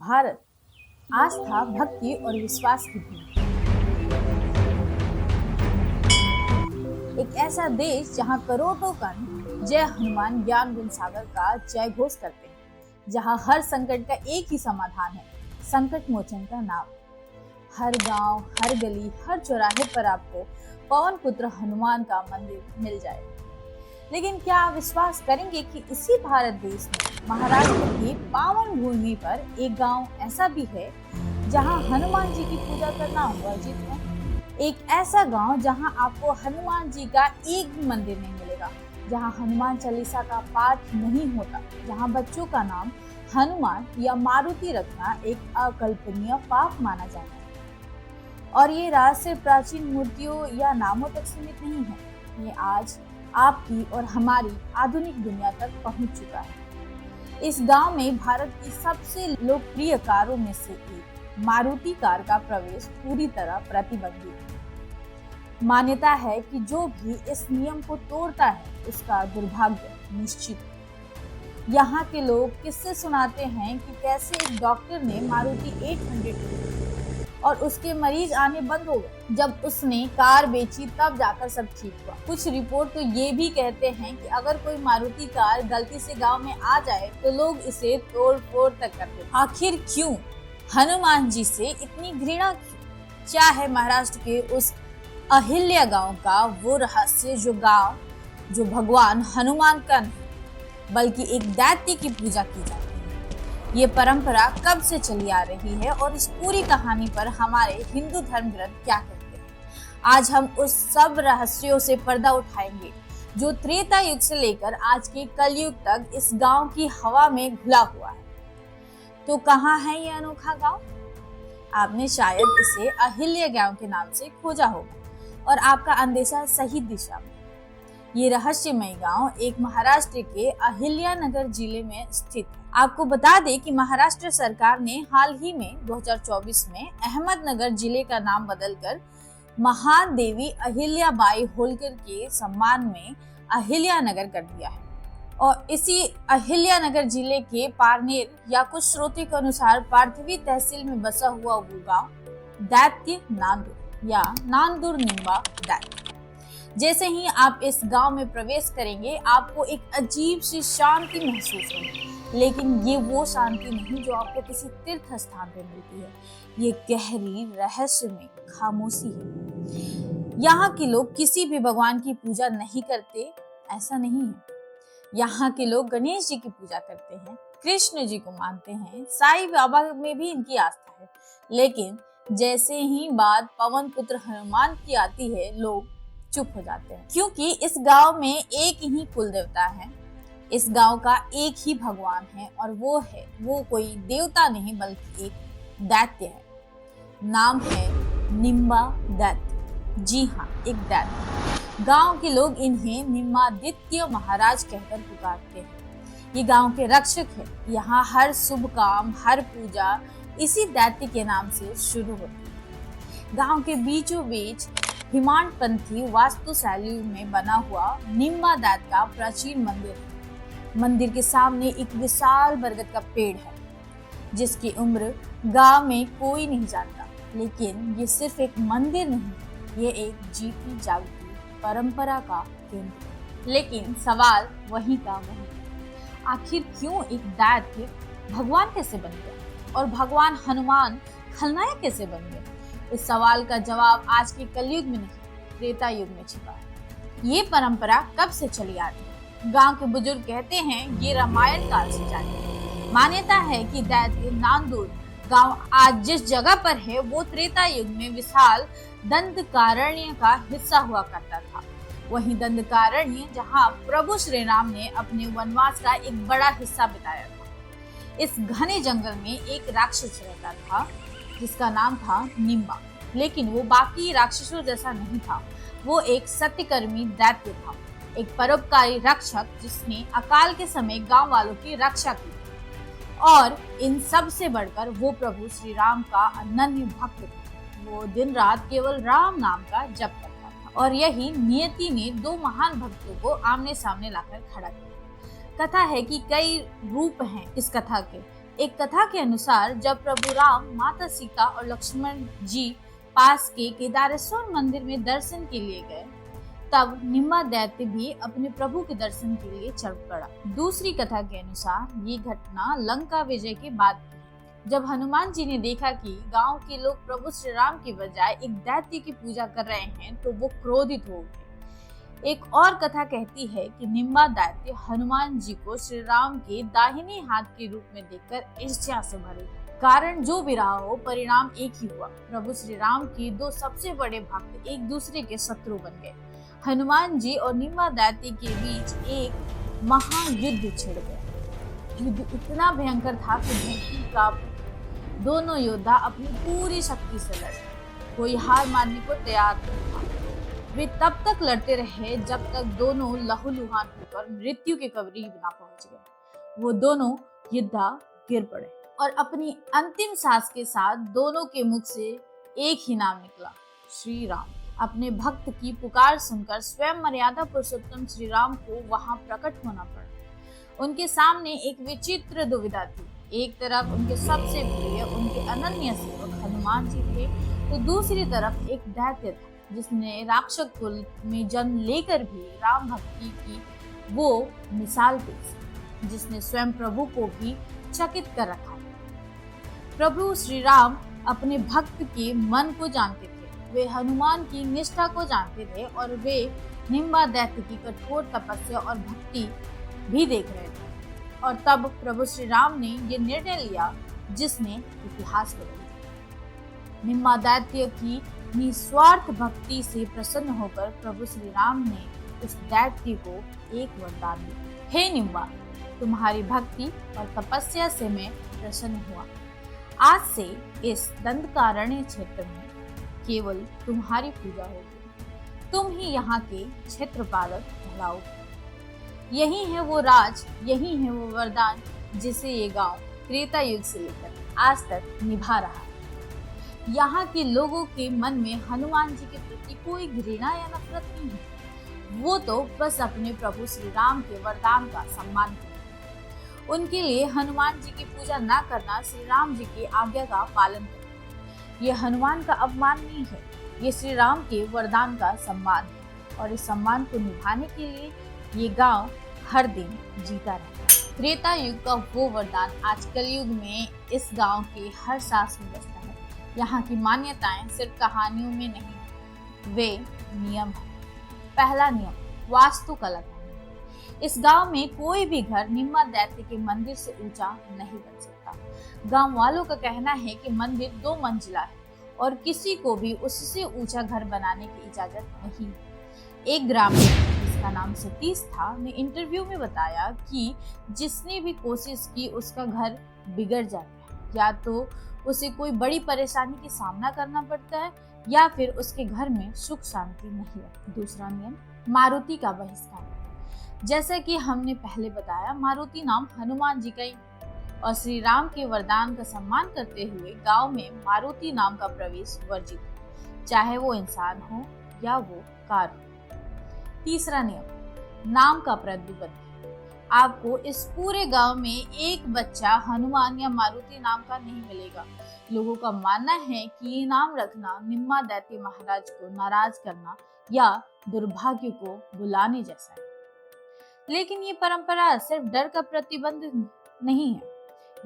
भारत आस्था, भक्ति और विश्वास की भूमि। एक ऐसा देश जहां करोड़ों कण जय हनुमान ज्ञान गुण सागर का जय घोष करते हैं, जहां हर संकट का एक ही समाधान है, संकट मोचन का नाम। हर गांव, हर गली, हर चौराहे पर आपको पवन पुत्र हनुमान का मंदिर मिल जाए। लेकिन क्या आप विश्वास करेंगे कि इसी भारत देश में महाराष्ट्र की पावन भूमि पर एक गांव ऐसा भी है जहां हनुमान जी की पूजा करना वर्जित है। एक ऐसा गांव जहां आपको हनुमान जी का एक भी मंदिर नहीं मिलेगा, जहां हनुमान चालीसा का पाठ नहीं होता, जहां बच्चों का नाम हनुमान या मारुति रखना एक अकल्पनीय पाप माना जाता है। और ये राज सिर्फ प्राचीन मूर्तियों या नामों तक सीमित नहीं है, ये आज आपकी और हमारी आधुनिक दुनिया तक पहुंच चुका है। इस गांव में भारत की सबसे लोकप्रिय कारों में से एक मारुति कार का प्रवेश पूरी तरह प्रतिबंधित है। मान्यता है कि जो भी इस नियम को तोड़ता है उसका दुर्भाग्य निश्चित है। यहाँ के लोग किस्से सुनाते हैं कि कैसे एक डॉक्टर ने मारुति 800 और उसके मरीज आने बंद हो गए। जब उसने कार बेची तब जाकर सब ठीक हुआ। कुछ रिपोर्ट तो ये भी कहते हैं कि अगर कोई मारुति कार गलती से गांव में आ जाए तो लोग इसे तोड़ फोड़ तक करते। आखिर क्यों हनुमान जी से इतनी घृणा क्यों? क्या है महाराष्ट्र के उस अहिल्या गांव का वो रहस्य जो भगवान हनुमान का नहीं बल्कि एक दैत्य की पूजा की जाती है? ये परंपरा कब से चली आ रही है और इस पूरी कहानी पर हमारे हिंदू धर्म ग्रंथ क्या कहते हैं? आज हम उस सब रहस्यों से पर्दा उठाएंगे जो त्रेता युग से लेकर आज के कलयुग तक इस गांव की हवा में घुला हुआ है। तो कहाँ है ये अनोखा गांव? आपने शायद इसे अहिल्या गांव के नाम से खोजा होगा और आपका अंदेशा सही दिशा में। ये रहस्यमय गांव एक महाराष्ट्र के अहिल्यानगर जिले में स्थित है। आपको बता दें कि महाराष्ट्र सरकार ने हाल ही में 2024 में अहमदनगर जिले का नाम बदलकर महादेवी अहिल्याबाई होलकर के सम्मान में अहिल्यानगर कर दिया है। और इसी अहिल्यानगर जिले के पारनेर या कुछ स्रोतों के अनुसार पार्थवी तहसील में बसा हुआ वो गाँव दैत्य नांदुर या नांदुर निम्बा दैत्य। जैसे ही आप इस गांव में प्रवेश करेंगे आपको एक अजीब सी शांति महसूस होगी। लेकिन ये वो शांति नहीं जो आपको किसी तीर्थ स्थान पर मिलती है। ये गहरी रहस्यमय खामोशी है। यहाँ के लोग किसी भी भगवान की पूजा नहीं करते, ऐसा नहीं है। यहाँ के लोग गणेश जी की पूजा करते हैं, कृष्ण जी को मानते हैं, साईं बाबा में भी इनकी आस्था है। लेकिन जैसे ही बात पवन पुत्र हनुमान की आती है लोग चुप हो जाते हैं, क्योंकि इस गांव में एक ही कुल देवता है, इस गांव का एक ही भगवान है और वो कोई देवता नहीं बल्कि एक दैत्य है। नाम है निम्बा दैत्य। जी हाँ, एक दैत्य। गांव के लोग इन्हें निम्बादित्य महाराज कहकर पुकारते हैं। ये गांव के रक्षक है। यहाँ हर शुभ काम, हर पूजा इसी दैत्य के नाम से शुरू होती है। गांव के बीचों बीच हिमांडपंथी वास्तुशैली में बना हुआ निम्बा दैत्य का प्राचीन मंदिर है। मंदिर के सामने एक विशाल बरगद का पेड़ है जिसकी उम्र गांव में कोई नहीं जानता। लेकिन ये सिर्फ एक मंदिर नहीं, ये एक जीती जागती परंपरा का केंद्र है। लेकिन सवाल वही का वही, आखिर क्यों एक दैत्य भगवान कैसे बन गया और भगवान हनुमान खलनायक कैसे बन गए? इस सवाल का जवाब आज के कलयुग में नहीं, त्रेता युग में छिपा है। ये परंपरा कब से चली आ रही है? गांव के बुजुर्ग कहते हैं ये रामायण काल से जारी है। मान्यता है कि दैत्य नांदुर गांव आज जिस जगह पर है वो त्रेता युग में विशाल दंडकारण्य का हिस्सा हुआ करता था। वही दंडकारण्य जहां प्रभु श्री राम ने अपने वनवास का एक बड़ा हिस्सा बिताया था। इस घने जंगल में एक राक्षस रहता था जिसका नाम था निम्बा। लेकिन वो बाकी राक्षसों जैसा नहीं था, वो एक सत्यकर्मी दैत्य था, एक परोपकारी रक्षक जिसने अकाल के समय गांव वालों की रक्षा की। और इन सब से बढ़कर वो प्रभु श्री राम का अनन्य भक्त था। वो दिन रात केवल राम नाम का जप करता था और यही नियति ने दो महान भक्तों को आमने सामने लाकर खड़ा किया। कथा है कि कई रूप हैं इस कथा के। एक कथा के अनुसार जब प्रभु राम, माता सीता और लक्ष्मण जी पास के केदारेश्वर मंदिर में दर्शन के लिए गए, तब निम्बा दैत्य भी अपने प्रभु के दर्शन के लिए चढ़ पड़ा। दूसरी कथा के अनुसार ये घटना लंका विजय के बाद है। जब हनुमान जी ने देखा कि गांव के लोग प्रभु श्री राम की बजाय एक दैत्य की पूजा कर रहे हैं, तो वो क्रोधित हो गए। एक और कथा कहती है कि निम्बा दैत्य हनुमान जी को श्री राम के दाहिने हाथ के रूप में देखकर ईर्ष्या से भरे। कारण जो भी रहा हो, परिणाम एक ही हुआ। प्रभु श्री राम के दो सबसे बड़े भक्त एक दूसरे के शत्रु बन गए। हनुमान जी और निम्बा दैत्य के बीच एक महायुद्ध छिड़ गया। युद्ध इतना भयंकर था कि धरती का दोनों योद्धा अपनी पूरी शक्ति से लड़े। कोई हार मानने को तैयार नहीं था। वे तब तक लड़ते रहे जब तक दोनों लहूलुहान होकर मृत्यु के करीब ना पहुंच गए। वो दोनों योद्धा गिर पड़े और अपनी अंतिम सांस के साथ दोनों के मुख से एक ही नाम निकला, श्री राम। अपने भक्त की पुकार सुनकर स्वयं मर्यादा पुरुषोत्तम श्री राम को वहां प्रकट होना पड़ा। उनके सामने एक विचित्र दुविधा थी। एक तरफ उनके सबसे प्रिय, उनके अनन्य सेवक हनुमान जी थे, तो दूसरी तरफ एक दैत्य था जिसने राक्षस कुल में जन्म लेकर भी राम भक्ति की वो मिसाल पेश, जिसने स्वयं प्रभु को भी चकित कर रखा। प्रभु श्री राम अपने भक्त के मन को जानते थे। वे हनुमान की निष्ठा को जानते थे और वे निम्बा दैत्य की कठोर तपस्या और भक्ति भी देख रहे थे। और तब प्रभु श्री राम ने ये निर्णय लिया जिसने इतिहास बदल दिया। निम्बा दैत्य की निस्वार्थ भक्ति से प्रसन्न होकर प्रभु श्री राम ने उस दैत्य को एक वरदान दिया, हे निम्बा, तुम्हारी भक्ति और तपस्या से मैं प्रसन्न हुआ। आज से इस दंडकारण्य क्षेत्र में केवल तुम्हारी पूजा होगी। तुम ही यहाँ के क्षेत्रपालक कहलाओगे। यही है वो राज, यही है वो वरदान जिसे ये गांव त्रेता युग से लेकर आज तक निभा रहा है। यहाँ के लोगों के मन में हनुमान जी के प्रति कोई घृणा या नफरत नहीं है। वो तो बस अपने प्रभु श्री राम के वरदान का सम्मान करते हैं। उनके लिए हनुमान जी की पूजा न करना श्री राम जी की आज्ञा का पालन करना। ये हनुमान का अपमान नहीं है, ये श्री राम के वरदान का सम्मान है। और इस सम्मान को निभाने के लिए ये गांव हर दिन जीता रहता है। त्रेता युग का वो वरदान आज कलयुग में इस गांव के हर सांस में बसता है। यहाँ की मान्यताएं सिर्फ कहानियों में नहीं, वे नियम है। पहला नियम, वास्तुकला का नियम। इस गांव में कोई भी घर निम्बा दैत्य के मंदिर से ऊंचा नहीं बन सकता। गांव वालों का कहना है कि मंदिर 2 मंजिला है और किसी को भी उससे ऊंचा घर बनाने की इजाजत नहीं है। एक ग्रामीण जिसका नाम सतीश था ने इंटरव्यू में बताया कि जिसने भी कोशिश की उसका घर बिगड़ जाता है। या तो उसे कोई बड़ी परेशानी का सामना करना पड़ता है या फिर उसके घर में सुख शांति नहीं रहती। दूसरा नियम, मारुति का बहिष्कार। जैसा कि हमने पहले बताया, मारुति नाम हनुमान जी का ही और श्री राम के वरदान का सम्मान करते हुए गांव में मारुति नाम का प्रवेश वर्जित है, चाहे वो इंसान हो या वो कार हो। तीसरा नियम, नाम का प्रतिबंध। आपको इस पूरे गांव में एक बच्चा हनुमान या मारुति नाम का नहीं मिलेगा। लोगों का मानना है कि ये नाम रखना निम्बा दैत्य महाराज को नाराज करना या दुर्भाग्य को बुलाने जैसा है। लेकिन ये परंपरा सिर्फ डर का प्रतिबंध नहीं है,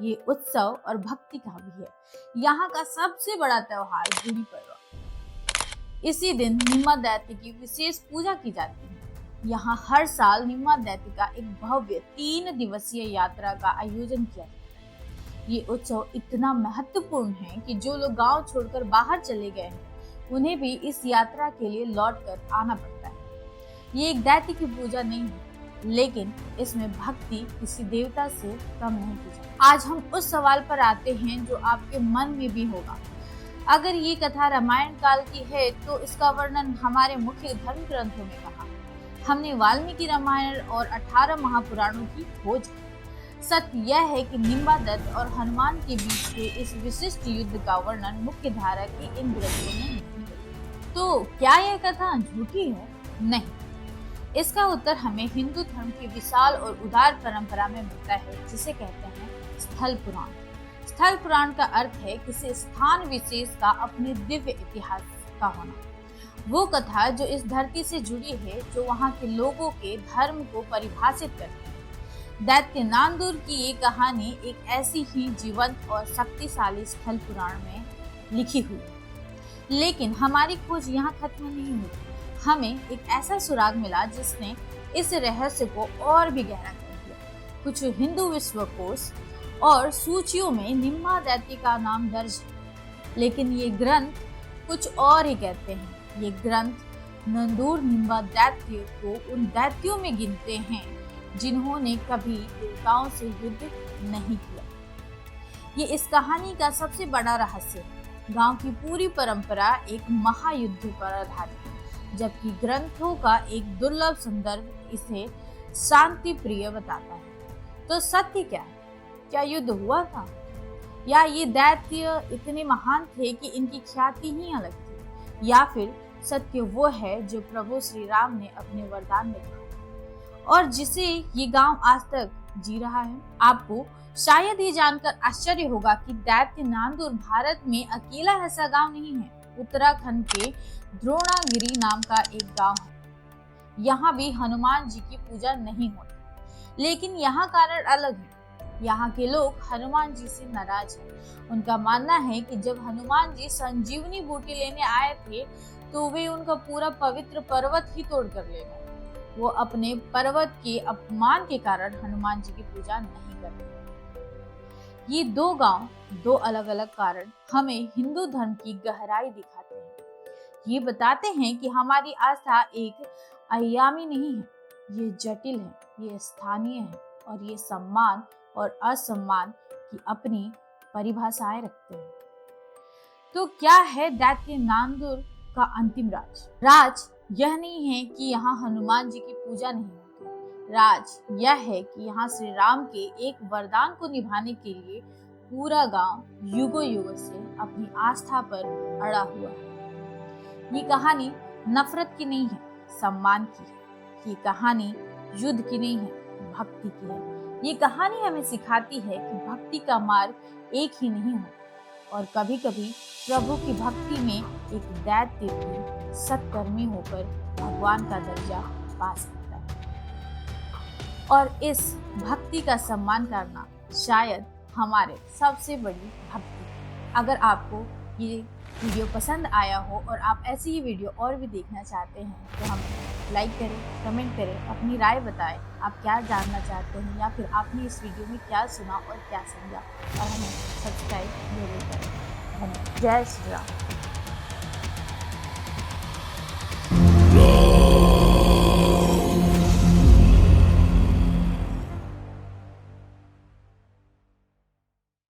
ये उत्सव और भक्ति का भी है। यहाँ का सबसे बड़ा त्योहार गुड़ी पड़वा। इसी दिन निम्बा दैत्य की विशेष पूजा की जाती है। यहाँ हर साल निम्बा दैत्य का एक भव्य 3 दिवसीय यात्रा का आयोजन किया जाता है। ये उत्सव इतना महत्वपूर्ण है कि जो लोग गांव छोड़कर बाहर चले गए हैं, उन्हें भी इस यात्रा के लिए लौटकर आना पड़ता है। ये एक दैत्य की पूजा नहीं है, लेकिन इसमें भक्ति किसी देवता से कम नहीं की जाती। आज हम उस सवाल पर आते हैं जो आपके मन में भी होगा। अगर ये कथा रामायण काल की है तो इसका वर्णन हमारे मुख्य धर्म ग्रंथों में कहा। हमने वाल्मीकि रामायण और 18 महापुराणों की खोज की। सत्य यह है कि निम्बा दैत्य और हनुमान के बीच के इस विशिष्ट युद्ध का वर्णन मुख्य धारा के इन ग्रंथों में नहीं है। तो क्या यह कथा झूठी है? नहीं। इसका उत्तर हमें हिंदू धर्म की विशाल और उदार परंपरा में मिलता है, जिसे कहते हैं स्थल पुराण। स्थल पुराण का अर्थ है किसी स्थान विशेष का अपने दिव्य इतिहास का होना। वो कथा जो इस धरती से जुड़ी है, जो वहाँ के लोगों के धर्म को परिभाषित करती है। दैत्य नांदूर की ये कहानी एक ऐसी ही जीवंत और शक्तिशाली स्थल पुराण में लिखी हुई है। लेकिन हमारी खोज यहाँ खत्म नहीं हुई। हमें एक ऐसा सुराग मिला जिसने इस रहस्य को और भी गहरा कर दिया। कुछ हिंदू विश्वकोश और सूचियों में निम्बा दैत्य का नाम दर्ज है, लेकिन ये ग्रंथ कुछ और ही कहते हैं। ये ग्रंथ नंदूर निम्बा दैत्य को उन दैत्यों में गिनते हैं जिन्होंने कभी देवताओं से युद्ध नहीं किया। ये इस कहानी का सबसे बड़ा रहस्य है। गांव की पूरी परंपरा एक महायुद्ध पर आधारित है, जबकि ग्रंथों का एक दुर्लभ संदर्भ इसे शांति प्रिय बताता है। तो सत्य क्या है? क्या युद्ध हुआ था, या ये दैत्य इतने महान थे कि इनकी ख्याति ही अलग थी, या फिर सत्य वो है जो प्रभु श्री राम ने अपने वरदान में कहा और जिसे ये गांव आज तक जी रहा है? आपको शायद ये जानकर आश्चर्य होगा कि दैत्य नांदूर भारत में अकेला ऐसा गांव नहीं है। उत्तराखंड के द्रोणागिरी नाम का एक गांव है। यहाँ भी हनुमान जी की पूजा नहीं होती, लेकिन यहाँ कारण अलग है। यहाँ के लोग हनुमान जी से नाराज हैं। उनका मानना है कि जब हनुमान जी संजीवनी बूटी लेने आए थे तो वे उनका पूरा पवित्र पर्वत ही तोड़ कर ले गए। वो अपने पर्वत के अपमान के कारण हनुमान जी की पूजा नहीं करते। ये दो गांव, दो अलग अलग कारण हमें हिंदू धर्म की गहराई दिखाते हैं। ये बताते हैं कि हमारी आस्था एक आयामी नहीं है, ये जटिल है, ये स्थानीय है और ये सम्मान और असम्मान की अपनी परिभाषाएं रखते हैं। तो क्या है दैत्य नांदूर का अंतिम राज? राज यह नहीं है कि यहाँ हनुमान जी की पूजा नहीं होती। राज यह है कि यहाँ श्री राम के एक वरदान को निभाने के लिए पूरा गांव युगों युगों से अपनी आस्था पर अड़ा हुआ है। ये कहानी नफरत की नहीं है, सम्मान की है। ये कहानी युद्ध की नहीं है, भक्ति की है। ये कहानी हमें सिखाती है कि भक्ति का मार्ग एक ही नहीं होता और कभी कभी प्रभु की भक्ति में एक दैत्य भी सत्कर्मी होकर भगवान का दर्जा पा सकता है। और इस भक्ति का सम्मान करना शायद हमारे सबसे बड़ी भक्ति है। अगर आपको ये वीडियो पसंद आया हो और आप ऐसी ही वीडियो और भी देखना चाहते हैं तो हमें लाइक करें, कमेंट करें, अपनी राय बताएं। आप क्या जानना चाहते हैं या फिर आपने इस वीडियो में क्या सुना और क्या समझा, और हमें सब्सक्राइब जरूर करें। धन्यवाद। जय श्री राम।